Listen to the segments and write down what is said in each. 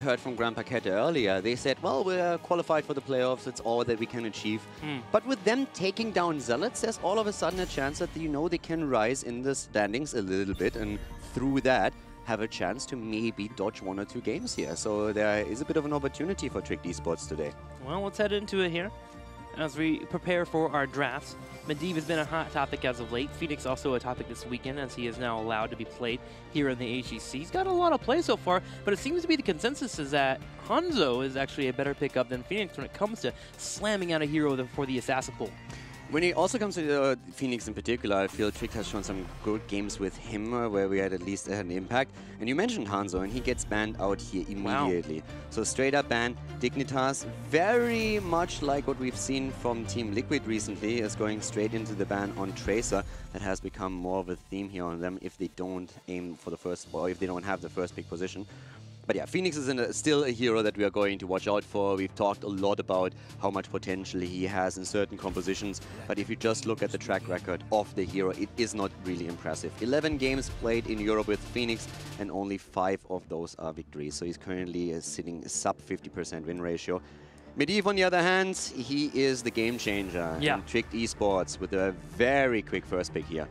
heard from Grand Paquette earlier, they said, well, we're qualified for the playoffs. It's all that we can achieve. But with them taking down Zealots, there's all of a sudden a chance that, you know, they can rise in the standings a little bit, and through that, have a chance to maybe dodge 1 or 2 games here. So there is a bit of an opportunity for Tricked Esports today. Well, let's head into it here as we prepare for our drafts. Medivh has been a hot topic as of late. Phoenix also a topic this weekend, as he is now allowed to be played here in the HGC. He's got a lot of play so far, but it seems to be the consensus is that Hanzo is actually a better pickup than Phoenix when it comes to slamming out a hero for the assassin pool. When it also comes to Phoenix in particular, I feel Trick has shown some good games with him where we had at least an impact. And you mentioned Hanzo, and he gets banned out here immediately. Wow. So straight up ban. Dignitas, very much like what we've seen from Team Liquid recently, is going straight into the ban on Tracer. That has become more of a theme here on them if they don't aim for the first, or if they don't have the first pick position. But yeah, Phoenix is still a hero that we are going to watch out for. We've talked a lot about how much potential he has in certain compositions. But if you just look at the track record of the hero, it is not really impressive. 11 games played in Europe with Phoenix, and only 5 of those are victories. So he's currently sitting sub 50% win ratio. Medivh, on the other hand, he is the game changer. Yeah. And Tricked Esports with a very quick first pick here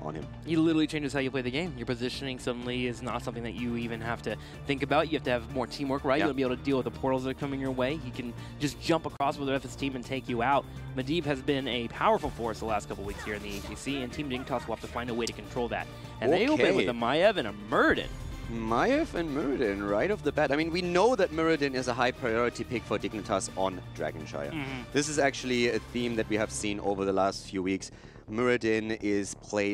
on him. He literally changes how you play the game. Your positioning suddenly is not something that you even have to think about. You have to have more teamwork, right? Yeah. You want to be able to deal with the portals that are coming your way. He can just jump across with the rest of his team and take you out. Medivh has been a powerful force the last couple weeks here in the HGC, and Team Dignitas will have to find a way to control that. And they open with a Maiev and a Muradin. Maiev and Muradin right off the bat. I mean, we know that Muradin is a high priority pick for Dignitas on Dragonshire. This is actually a theme that we have seen over the last few weeks. Muradin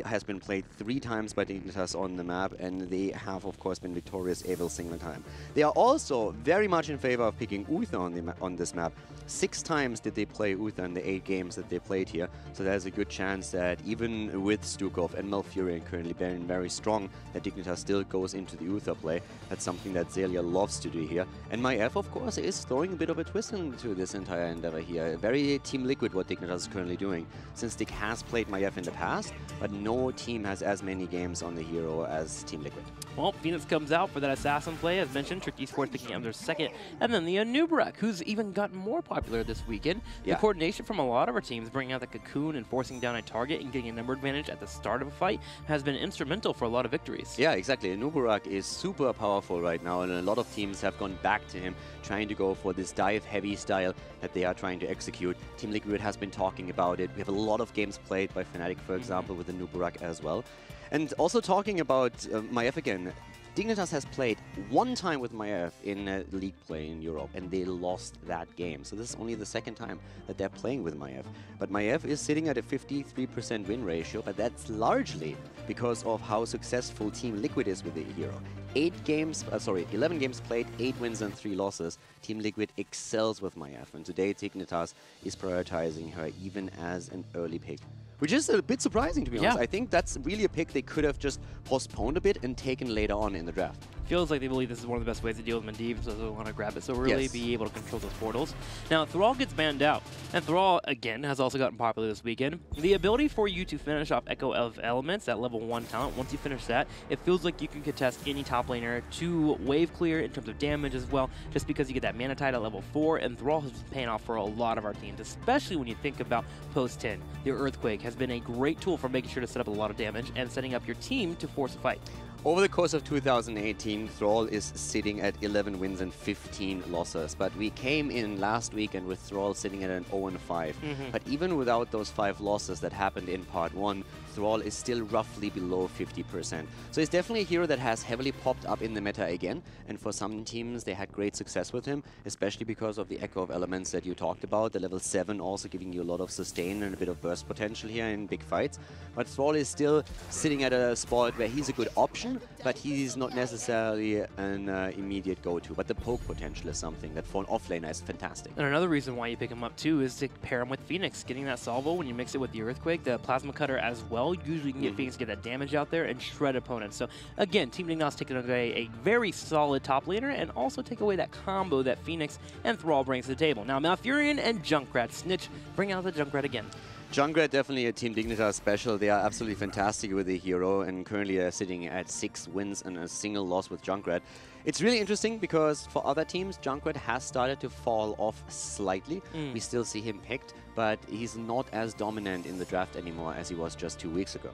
has been played 3 times by Dignitas on the map, and they have, of course, been victorious every single time. They are also very much in favor of picking Uther on this map. 6 times did they play Uther in the 8 games that they played here, so there's a good chance that even with Stukov and Malfurion currently being very strong, that Dignitas still goes into the Uther play. That's something that Zelia loves to do here. And Maiev, of course, is throwing a bit of a twist into this entire endeavor here. Very Team Liquid what Dignitas is currently doing, since Dig has played Maiev in the past, but no team has as many games on the hero as Team Liquid. Well, Phoenix comes out for that assassin play, as mentioned. Trick Esports picking up their second, and then the Anubarak, who's even gotten more popular this weekend. Yeah. The coordination from a lot of our teams, bringing out the cocoon and forcing down a target and getting a number advantage at the start of a fight, has been instrumental for a lot of victories. Yeah, exactly. Anubarak is super powerful right now, and a lot of teams have gone back to him, trying to go for this dive-heavy style that they are trying to execute. Team Liquid has been talking about it. We have a lot of games played by Fnatic, for example, with Anubarak as well. And also talking about Maiev again, Dignitas has played 1 time with Maiev in league play in Europe, and they lost that game. So this is only the 2nd time that they're playing with Maiev. But Maiev is sitting at a 53% win ratio, but that's largely because of how successful Team Liquid is with the hero. 11 games played, 8 wins and 3 losses. Team Liquid excels with Maiev, and today Dignitas is prioritizing her even as an early pick. Which is a bit surprising, to be honest. I think that's really a pick they could have just postponed a bit and taken later on in the draft. Feels like they believe this is one of the best ways to deal with Medivh, so they want to grab it. So really be able to control those portals. Now, Thrall gets banned out. And Thrall, again, has also gotten popular this weekend. The ability for you to finish off Echo of Elements at level 1 talent, once you finish that, it feels like you can contest any top laner to wave clear in terms of damage as well, just because you get that Mana Tide at level 4, and Thrall has been paying off for a lot of our teams, especially when you think about post 10. The Earthquake has been a great tool for making sure to set up a lot of damage and setting up your team to force a fight. Over the course of 2018, Thrall is sitting at 11 wins and 15 losses. But we came in last weekend with Thrall sitting at an 0-5. But even without those 5 losses that happened in part 1, Thrall is still roughly below 50%. So he's definitely a hero that has heavily popped up in the meta again. And for some teams, they had great success with him, especially because of the Echo of Elements that you talked about. The level 7 also giving you a lot of sustain and a bit of burst potential here in big fights. But Thrall is still sitting at a spot where he's a good option, but he's not necessarily an immediate go-to. But the poke potential is something that for an offlaner is fantastic. And another reason why you pick him up too is to pair him with Phoenix. Getting that salvo when you mix it with the Earthquake, the Plasma Cutter as well. Usually you can get Phoenix to get that damage out there and shred opponents. So again, Team Dignitas taking away a very solid top laner and also take away that combo that Phoenix and Thrall brings to the table. Now Malfurion and Junkrat. Snitch, bring out the Junkrat again. Junkrat definitely a Team Dignitas special. They are absolutely fantastic with the hero, and currently they're sitting at 6 wins and a single loss with Junkrat. It's really interesting because for other teams, Junkrat has started to fall off slightly. We still see him picked, but he's not as dominant in the draft anymore as he was just 2 weeks ago.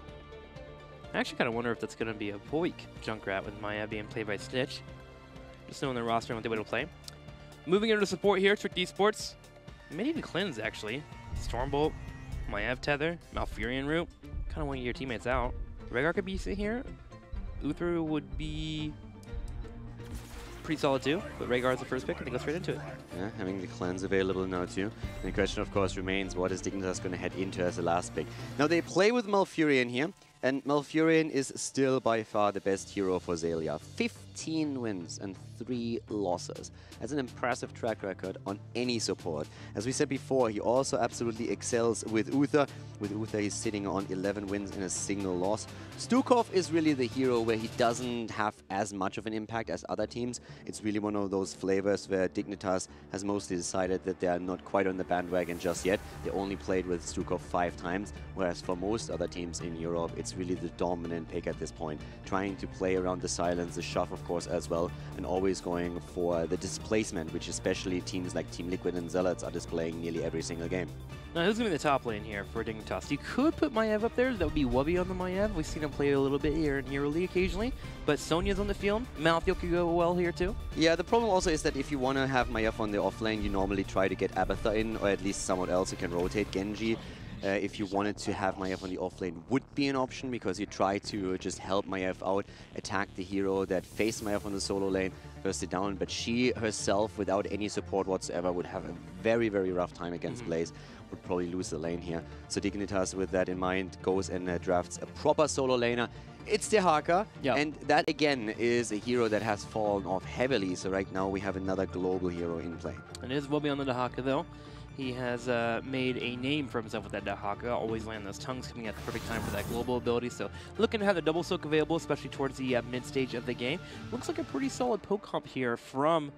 I actually kind of wonder if that's going to be a Voik Junkrat with Maya being played by Snitch. Just knowing their roster and what they would play. Moving into support here, Trick Esports. Maybe even Cleanse, actually. Stormbolt, Maiev Tether, Malfurion Root. Kind of want to get your teammates out. Rhaegar could be sitting here. Uther would be pretty solid too, but Rhaegar is the first pick, and they go straight into it. Yeah, having the cleanse available now too. And the question, of course, remains, what is Dignitas going to head into as the last pick? Now, they play with Malfurion here, and Malfurion is still by far the best hero for Xaylia. 15 wins and 3 losses. That's an impressive track record on any support. As we said before, he also absolutely excels with Uther. With Uther, he's sitting on 11 wins and a single loss. Stukov is really the hero where he doesn't have as much of an impact as other teams. It's really one of those flavors where Dignitas has mostly decided that they are not quite on the bandwagon just yet. They only played with Stukov 5 times, whereas for most other teams in Europe, it's really the dominant pick at this point. Trying to play around the silence, the shove, of course, as well, and always going for the displacement, which especially teams like Team Liquid and Zealots are displaying nearly every single game. Now, who's going to be the top lane here for Dignitas? You could put Maiev up there. That would be Wubby on the Maiev. We've seen him play a little bit here in Hero League occasionally, but Sonya's on the field. Malthael could go well here too. Yeah, the problem also is that if you want to have Maiev on the off lane, you normally try to get Abathur in, or at least someone else who can rotate. Genji, if you wanted to have Maiev on the off lane, would be an option, because you try to just help Maiev out, attack the hero that faced Maiev on the solo lane, burst it down, but she herself, without any support whatsoever, would have a very, very rough time against Blaze. Would probably lose the lane here. So Dignitas, with that in mind, goes and drafts a proper solo laner. It's Dehaka, and that again is a hero that has fallen off heavily, so right now we have another global hero in play. And it is Wubby on the Dehaka though. He has made a name for himself with that Dehaka, always land those tongues coming at the perfect time for that global ability. So looking to have the double soak available, especially towards the mid-stage of the game. Looks like a pretty solid poke comp here from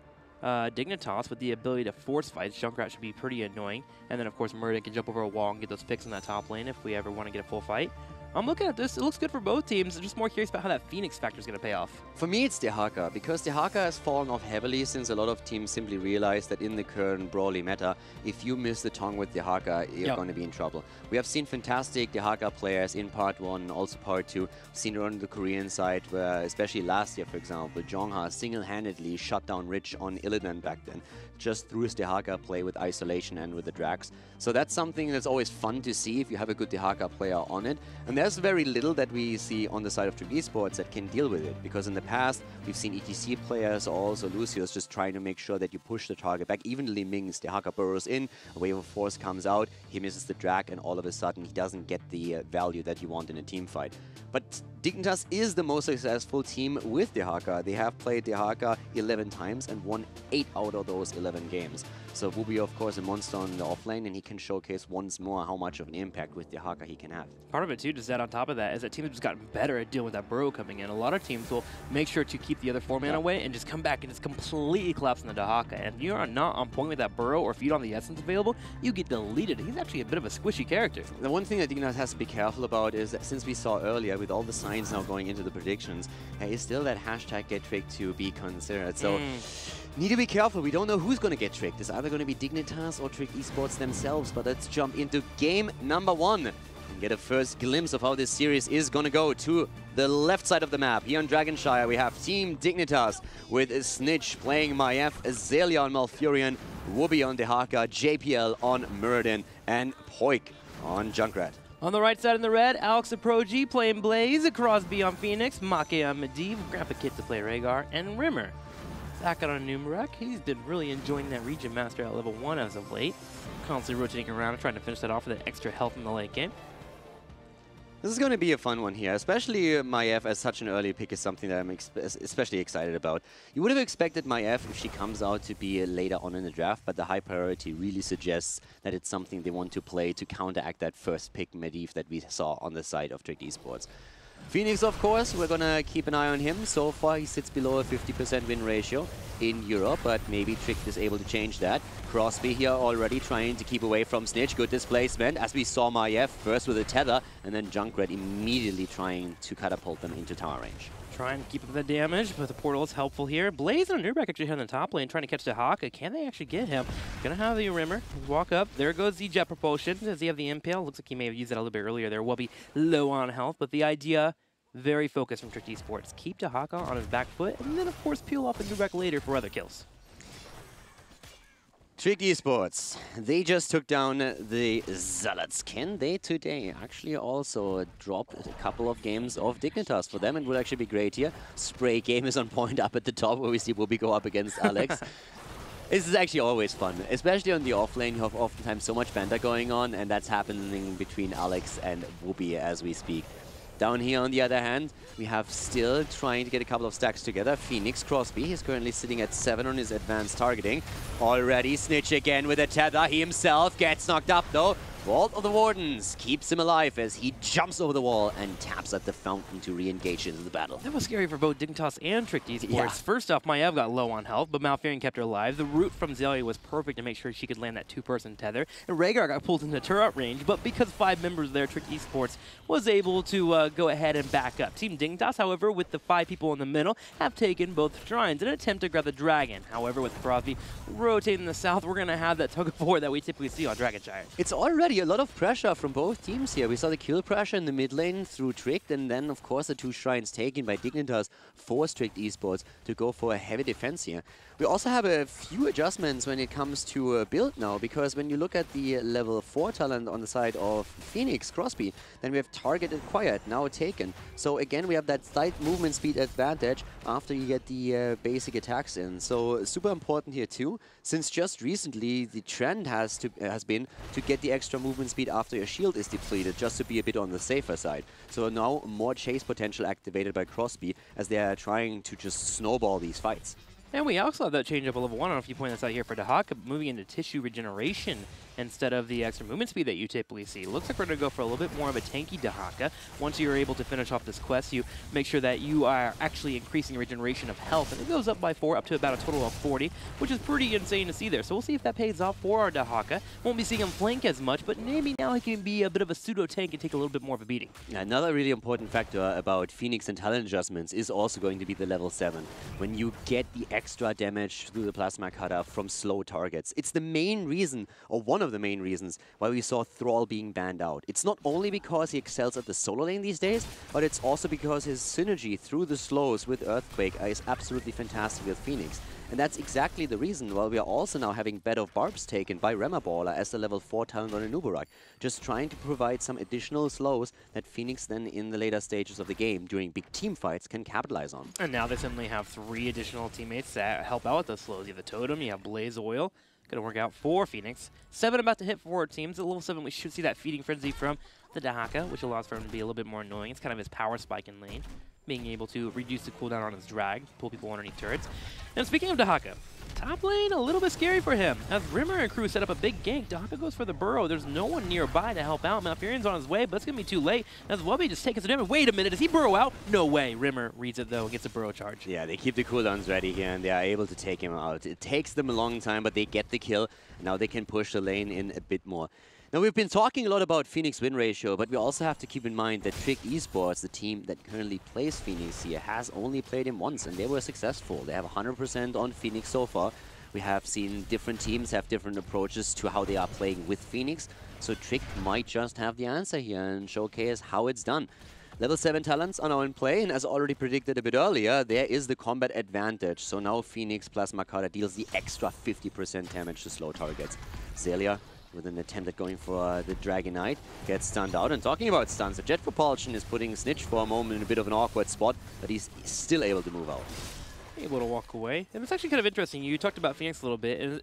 Dignitas with the ability to force fights. Junkrat should be pretty annoying. And then, of course, Murden can jump over a wall and get those picks in that top lane if we ever want to get a full fight. I'm looking at this. It looks good for both teams. I'm just more curious about how that Phoenix factor is going to pay off. For me, it's Dehaka, because Dehaka has fallen off heavily since a lot of teams simply realize that in the current brawly meta, if you miss the tongue with Dehaka, you're going to be in trouble. We have seen fantastic Dehaka players in Part 1 and also Part 2. We've seen it on the Korean side, where, especially last year, for example, Jongha single-handedly shut down Rich on Illidan back then, just through his Dehaka play with isolation and with the Drax. So that's something that's always fun to see if you have a good Dehaka player on it. And there's very little that we see on the side of Trick Esports that can deal with it, because in the past we've seen ETC players or also Lucius just trying to make sure that you push the target back. Even Li Ming's Dehaka burrows in, a wave of force comes out, he misses the drag, and all of a sudden he doesn't get the value that you want in a team fight. But Dignitas is the most successful team with Dehaka. They have played Dehaka 11 times and won 8 out of those 11 games. So Wubby, of course, a monster on the offlane, and he can showcase once more how much of an impact with Dehaka he can have. Part of it, too, just that on top of that, is that teams have just gotten better at dealing with that burrow coming in. A lot of teams will make sure to keep the other 4-man away and just come back and just completely collapse on the Dehaka. And if you are not on point with that burrow, or if you don't have the essence available, you get deleted. He's actually a bit of a squishy character. The one thing that Dignitas has to be careful about is that, since we saw earlier, with all the signs now going into the predictions, there is still that hashtag get tricked to be considered. So need to be careful. We don't know who's going to get tricked. It's either going to be Dignitas or Trick Esports themselves. But let's jump into game number 1 and get a first glimpse of how this series is going to go. To the left side of the map, here on Dragonshire, we have Team Dignitas with Snitch playing Maiev, Xaylia on Malfurion, Wubby on Dehaka, JPL on Muradin, and Poik on Junkrat. On the right side in the red, Alex the Pro G playing Blaze, Crosby on Phoenix, Make on Medivh, Grandpa Kit to play Rhaegar, and Rimmer. Zakat on Numerak. He's been really enjoying that Region Master at level 1 as of late. Constantly rotating around, trying to finish that off with that extra health in the late game. This is going to be a fun one here, especially Maiev as such an early pick is something that I'm especially excited about. You would have expected Maiev if she comes out to be later on in the draft, but the high priority really suggests that it's something they want to play to counteract that first pick Medivh that we saw on the side of Trick Esports. Phoenix, of course, we're going to keep an eye on him. So far, he sits below a 50% win ratio in Europe, but maybe Trick is able to change that. Crosby here already trying to keep away from Snitch. Good displacement, as we saw Maiev first with a tether, and then Junkrat immediately trying to catapult them into tower range. Trying to keep up the damage, but the portal is helpful here. Blaze and Nurek actually here in the top lane, trying to catch the Haka. Can they actually get him? Gonna have the Rimmer walk up. There goes the Jet Propulsion. Does he have the Impale? Looks like he may have used that a little bit earlier there. Will be low on health, but the idea, very focused from Trick Esports. Keep the Haka on his back foot, and then of course peel off the Nurek later for other kills. Trick Esports, they just took down the Zealots. Can they today actually also drop a couple of games of Dignitas for them? It would actually be great here. Spray game is on point up at the top where we see Whoopi go up against Alex. This is actually always fun, especially on the off lane. You have oftentimes so much banter going on, and that's happening between Alex and Whoopi as we speak. Down here, on the other hand, we have still trying to get a couple of stacks together. Phoenix Crosby, he's currently sitting at 7 on his advanced targeting. Already Snitch again with a tether. He himself gets knocked up though. Vault of the Wardens keeps him alive as he jumps over the wall and taps at the fountain to re-engage into the battle. That was scary for both Dignitas and Trick Esports. Yeah. First off, Maiev got low on health, but Malfurion kept her alive. The root from Zelia was perfect to make sure she could land that two-person tether. And Rhaegar got pulled into turret range, but because 5 members there, Trick Esports was able to go ahead and back up. Team Dignitas, however, with the 5 people in the middle, have taken both shrines in an attempt to grab the dragon. However, with Crosby rotating in the south, we're going to have that tug-of-war that we typically see on Dragonshire. It's already a lot of pressure from both teams here. We saw the kill pressure in the mid lane through Trick, and then of course the 2 shrines taken by Dignitas forced Trick Esports to go for a heavy defense here. We also have a few adjustments when it comes to build now, because when you look at the level 4 talent on the side of Phoenix Crosby, then we have target acquired, now taken. So again, we have that slight movement speed advantage after you get the basic attacks in. So super important here too, since just recently the trend has been to get the extra movement speed after your shield is depleted, just to be a bit on the safer side. So now more chase potential activated by Crosby as they are trying to just snowball these fights. And we also have that change up a level 1. I don't know if you point this out here for Dahaka, moving into tissue regeneration instead of the extra movement speed that you typically see. Looks like we're going to go for a little bit more of a tanky Dahaka. Once you're able to finish off this quest, you make sure that you are actually increasing regeneration of health. And it goes up by 4, up to about a total of 40, which is pretty insane to see there. So we'll see if that pays off for our Dahaka. Won't be seeing him flank as much, but maybe now he can be a bit of a pseudo-tank and take a little bit more of a beating. Yeah, another really important factor about Phoenix and talent adjustments is also going to be the level 7. When you get the extra damage through the plasma cutter from slow targets. It's the main reason, or one of the main reasons, why we saw Thrall being banned out. It's not only because he excels at the solo lane these days, but it's also because his synergy through the slows with Earthquake is absolutely fantastic with Phoenix. And that's exactly the reason why we are also now having Bed of Barbs taken by Remaballer as the level 4 talent on Anubarak. Just trying to provide some additional slows that Phoenix then in the later stages of the game during big team fights can capitalize on. And now they suddenly have 3 additional teammates that help out with those slows. You have the Totem, you have Blaze Oil. Going to work out for Phoenix. 7 about to hit 4 teams. At level 7 we should see that feeding frenzy from the Dahaka, which allows for him to be a little bit more annoying. It's kind of his power spike in lane, being able to reduce the cooldown on his drag, pull people underneath turrets. And speaking of Dahaka, top lane a little bit scary for him. As Rimmer and crew set up a big gank, Dahaka goes for the burrow. There's no one nearby to help out. Malfurion's on his way, but it's going to be too late. As Wubby just takes the damage. Wait a minute, does he burrow out? No way. Rimmer reads it though and gets a burrow charge. Yeah, they keep the cooldowns ready here and they are able to take him out. It takes them a long time, but they get the kill. Now they can push the lane in a bit more. Now, we've been talking a lot about Phoenix win ratio, but we also have to keep in mind that Trick Esports, the team that currently plays Phoenix here, has only played him once, and they were successful. They have 100% on Phoenix so far. We have seen different teams have different approaches to how they are playing with Phoenix, so Trick might just have the answer here and showcase how it's done. Level 7 talents are now in play, and as already predicted a bit earlier, there is the combat advantage. So now Phoenix Plasma Cutter deals the extra 50% damage to slow targets. Zelia, with an attempt at going for the Dragon Knight, gets stunned out. And talking about stuns, the Jet Propulsion is putting Snitch for a moment in a bit of an awkward spot, but he's still able to move out. Able to walk away. And it's actually kind of interesting. You talked about Phoenix a little bit, and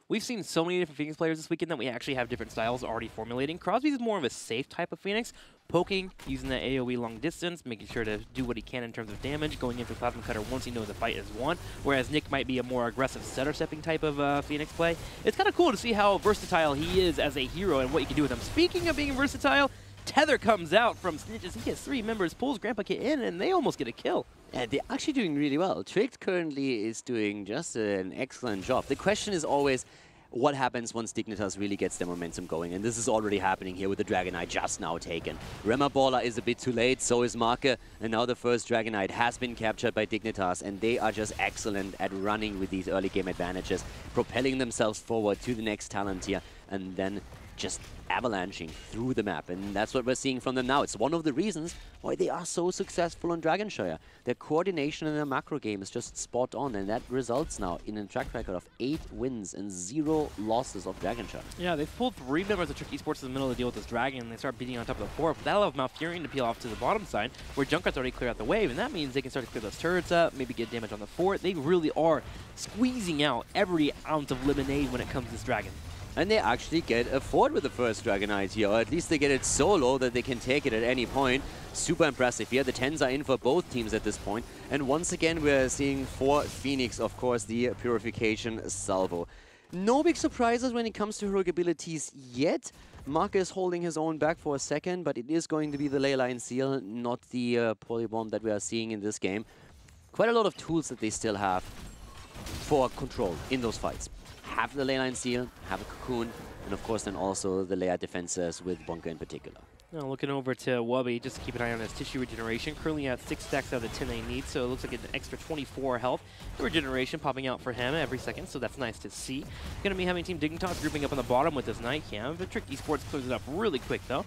we've seen so many different Phoenix players this weekend that we actually have different styles already formulating. Crosby's more of a safe type of Phoenix, poking, using the AoE long distance, making sure to do what he can in terms of damage, going in for Plasma Cutter once he knows the fight is won, whereas Nick might be a more aggressive stutter-stepping type of Phoenix play. It's kind of cool to see how versatile he is as a hero and what you can do with him. Speaking of being versatile, tether comes out from Snitches. He gets 3 members, pulls Grandpa Kid in, and they almost get a kill. Yeah, they're actually doing really well. Tricked currently is doing just an excellent job. The question is always, what happens once Dignitas really gets their momentum going? And this is already happening here with the Dragon Knight just now taken. Remaballer is a bit too late, so is Marke, and now the first Dragon Knight has been captured by Dignitas, and they are just excellent at running with these early game advantages, propelling themselves forward to the next talent here, and then just avalanching through the map. And that's what we're seeing from them now. It's one of the reasons why they are so successful on Dragonshire. Their coordination in their macro game is just spot on, and that results now in a track record of 8 wins and 0 losses of Dragonshire. Yeah, they've pulled 3 members of Trick Esports in the middle to deal with this Dragon, and they start beating on top of the 4. That'll have Malfurion to peel off to the bottom side, where Junkrat's already cleared out the wave, and that means they can start to clear those turrets up, maybe get damage on the fort. They really are squeezing out every ounce of lemonade when it comes to this Dragon. And they actually get a fort with the first Dragon Knight here, or at least they get it so low that they can take it at any point. Super impressive here. The 10s are in for both teams at this point. And once again, we're seeing for Phoenix, of course, the Purification Salvo. No big surprises when it comes to heroic abilities yet. Marke is holding his own back for a second, but it is going to be the Leyline Seal, not the Polybomb that we are seeing in this game. Quite a lot of tools that they still have for control in those fights. Have the Leyline Seal, have a Cocoon, and of course then also the layer defenses with Bunker in particular. Now looking over to Wubby, just to keep an eye on his tissue regeneration. Currently at 6 stacks out of the 10 they need, so it looks like an extra 24 health. The regeneration popping out for him every second, so that's nice to see. Going to be having Team Dignitas grouping up on the bottom with this Night Cam, but Trick Esports clears it up really quick though.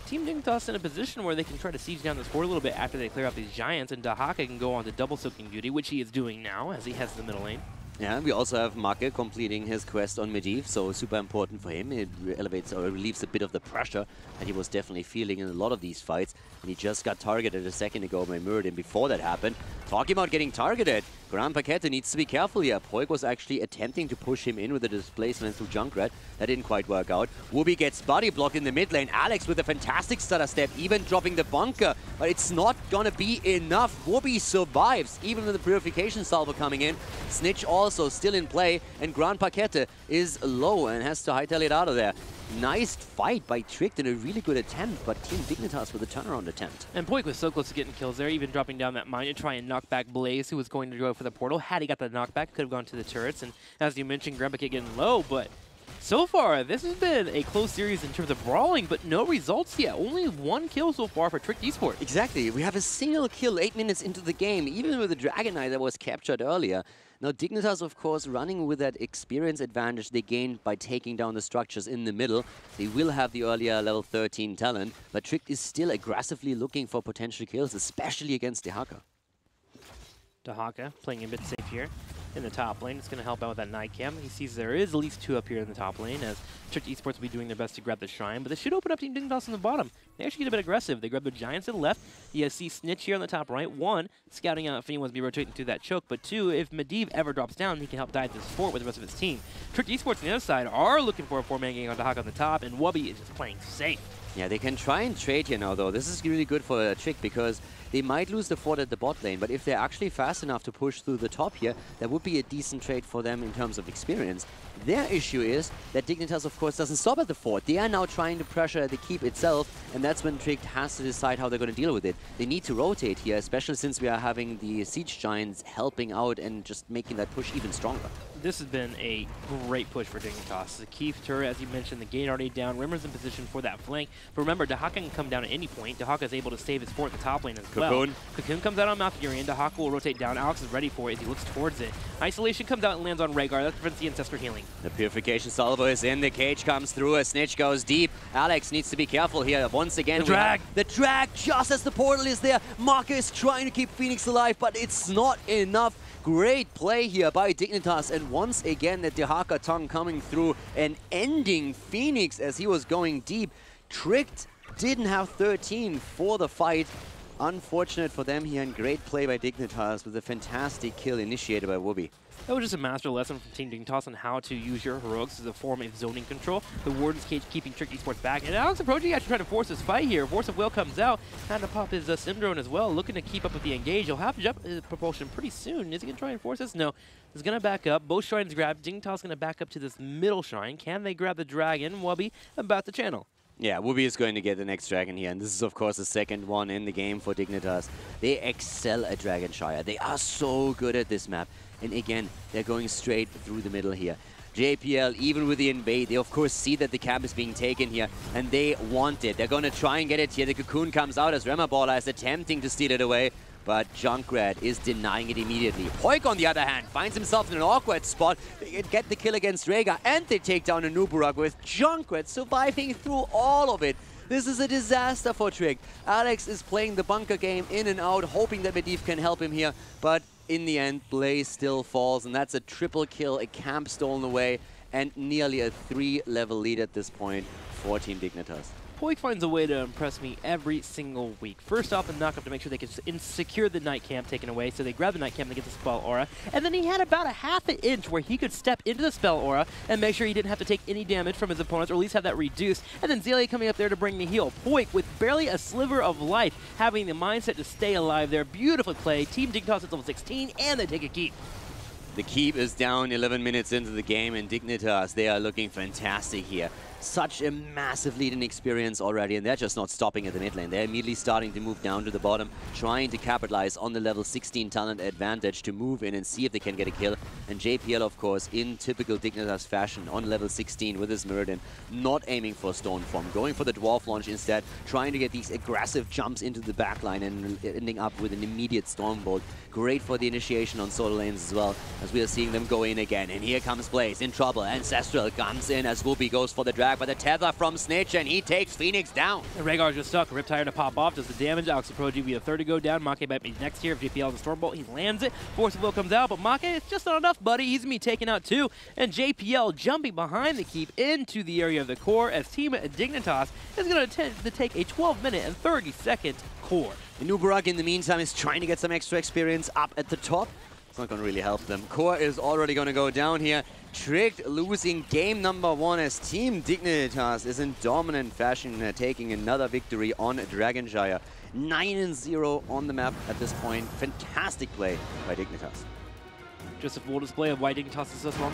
Team Dignitas in a position where they can try to siege down this fort a little bit after they clear out these Giants, and Dahaka can go on to double soaking duty, which he is doing now as he heads to the middle lane. Yeah, we also have Marke completing his quest on Medivh, so super important for him. It elevates or relieves a bit of the pressure that he was definitely feeling in a lot of these fights. And he just got targeted a second ago by Muradin before that happened. Talking about getting targeted, Gran Paquete needs to be careful here. Poik was actually attempting to push him in with the displacement through Junkrat. That didn't quite work out. Wubby gets body blocked in the mid lane. Alex with a fantastic stutter step, even dropping the bunker. But it's not gonna be enough. Wubby survives, even with the Purification Salvo coming in. Snitch also still in play, and Gran Paquete is low and has to hightail it out of there. Nice fight by Tricked and a really good attempt, but Team Dignitas with a turnaround attempt. And Poik was so close to getting kills there, even dropping down that mine to try and knock back Blaze, who was going to go for the portal. Had he got the knockback, could have gone to the turrets. And as you mentioned, Grandpa Kid getting low, but so far, this has been a close series in terms of brawling, but no results yet. Only 1 kill so far for Trick Esports. Exactly. We have a single kill 8 minutes into the game, even with the Dragon Knight that was captured earlier. Now, Dignitas, of course, running with that experience advantage they gained by taking down the structures in the middle. They will have the earlier level 13 talent, but Tricked is still aggressively looking for potential kills, especially against Dahaka. Dahaka playing a bit safe here in the top lane. It's going to help out with that Night Cam. He sees there is at least 2 up here in the top lane, as Trick Esports will be doing their best to grab the Shrine, but this should open up Team Dignitas on the bottom. They actually get a bit aggressive. They grab the Giants to the left. You see Snitch here on the top right. 1, scouting out if anyone's be rotating through that choke, but 2, if Medivh ever drops down, he can help dive this fort with the rest of his team. Trick Esports on the other side are looking for a 4-man gang on Dahaka on the top, and Wubby is just playing safe. Yeah, they can try and trade here now, though. This is really good for Trick because they might lose the fort at the bot lane, but if they're actually fast enough to push through the top here, that would be a decent trade for them in terms of experience. Their issue is that Dignitas, of course, doesn't stop at the fort. They are now trying to pressure the keep itself, and that's when Trick has to decide how they're going to deal with it. They need to rotate here, especially since we are having the Siege Giants helping out and just making that push even stronger. This has been a great push for Dignitas. The Keith turret, as you mentioned, the gate already down. Rimmer's in position for that flank. But remember, Dahaka can come down at any point. Dahaka is able to save his fort in the top lane as well. Cocoon comes out on Malfurion. Dahaka will rotate down. Alex is ready for it as he looks towards it. Isolation comes out and lands on Rhaegar. That prevents the Ancestor healing. The Purification Salvo is in. The cage comes through. A Snitch goes deep. Alex needs to be careful here. Once again, the drag just as the portal is there. Marke is trying to keep Phoenix alive, but it's not enough. Great play here by Dignitas, and once again the Dahaka tongue coming through and ending Phoenix as he was going deep. Tricked didn't have 13 for the fight. Unfortunate for them here, and great play by Dignitas with a fantastic kill initiated by Wubby. That was just a master lesson from Team Dignitas on how to use your heroics as a form of zoning control. The Warden's Cage keeping Trick Esports back. And Alex approaching, actually trying to force this fight here. Force of Will comes out, trying to pop his Sim Drone as well, looking to keep up with the engage. He'll have jump propulsion pretty soon. Is he going to try and force this? No. He's going to back up. Both shrines grabbed. Dignitas going to back up to this middle shrine. Can they grab the dragon? Wubby about to channel. Yeah, Whoopi is going to get the next Dragon here, and this is, of course, the second one in the game for Dignitas. They excel at Dragonshire. They are so good at this map. And again, they're going straight through the middle here. JPL, even with the invade, they of course see that the camp is being taken here, and they want it. They're going to try and get it here. The Cocoon comes out as Remaballer is attempting to steal it away, but Junkrat is denying it immediately. Poik, on the other hand, finds himself in an awkward spot. They get the kill against Rhaegar, and they take down a Nuburak with Junkrat surviving through all of it. This is a disaster for Trick. Alex is playing the bunker game in and out, hoping that Medivh can help him here, but in the end, Blaze still falls, and that's a triple kill, a camp stolen away, and nearly a 3-level lead at this point for Team Dignitas. Poik finds a way to impress me every single week. First off, the knock-up to make sure they can secure the Night Camp taken away, so they grab the Night Camp and get the Spell Aura. And then he had about a half an inch where he could step into the Spell Aura and make sure he didn't have to take any damage from his opponents, or at least have that reduced. And then Zelia coming up there to bring the heal. Poik, with barely a sliver of life, having the mindset to stay alive there. Beautifully played. Team Dignitas at level 16, and they take a keep. The keep is down 11 minutes into the game, and Dignitas, they are looking fantastic here. Such a massive lead in experience already, and they're just not stopping at the mid lane. They're immediately starting to move down to the bottom, trying to capitalize on the level 16 talent advantage to move in and see if they can get a kill. And JPL, of course, in typical Dignitas fashion, on level 16 with his Mirrodin, not aiming for Stoneform, going for the Dwarf launch instead, trying to get these aggressive jumps into the backline and ending up with an immediate Stormbolt. Great for the initiation on solo lanes as well, as we are seeing them go in again. And here comes Blaze in trouble. Ancestral comes in as Whoopi goes for the drag, but the tether from Snitch, and he takes Phoenix down. And Rhaegar just stuck. Riptire to pop off, does the damage. Alex Pro be the third to go down. Make might be next here if JPL has a Stormbolt. He lands it. Force of Will comes out, but Make, it's just not enough, buddy. He's going to be taken out too. And JPL jumping behind the keep into the area of the core as Team Dignitas is going to attempt to take a 12-minute and 30-second core. Nuburak, in the meantime, is trying to get some extra experience up at the top. It's not going to really help them. Core is already going to go down here. Tricked, losing game number 1 as Team Dignitas is in dominant fashion, taking another victory on Dragonshire. 9-0 on the map at this point. Fantastic play by Dignitas. Just a full display of why Dignitas is so strong.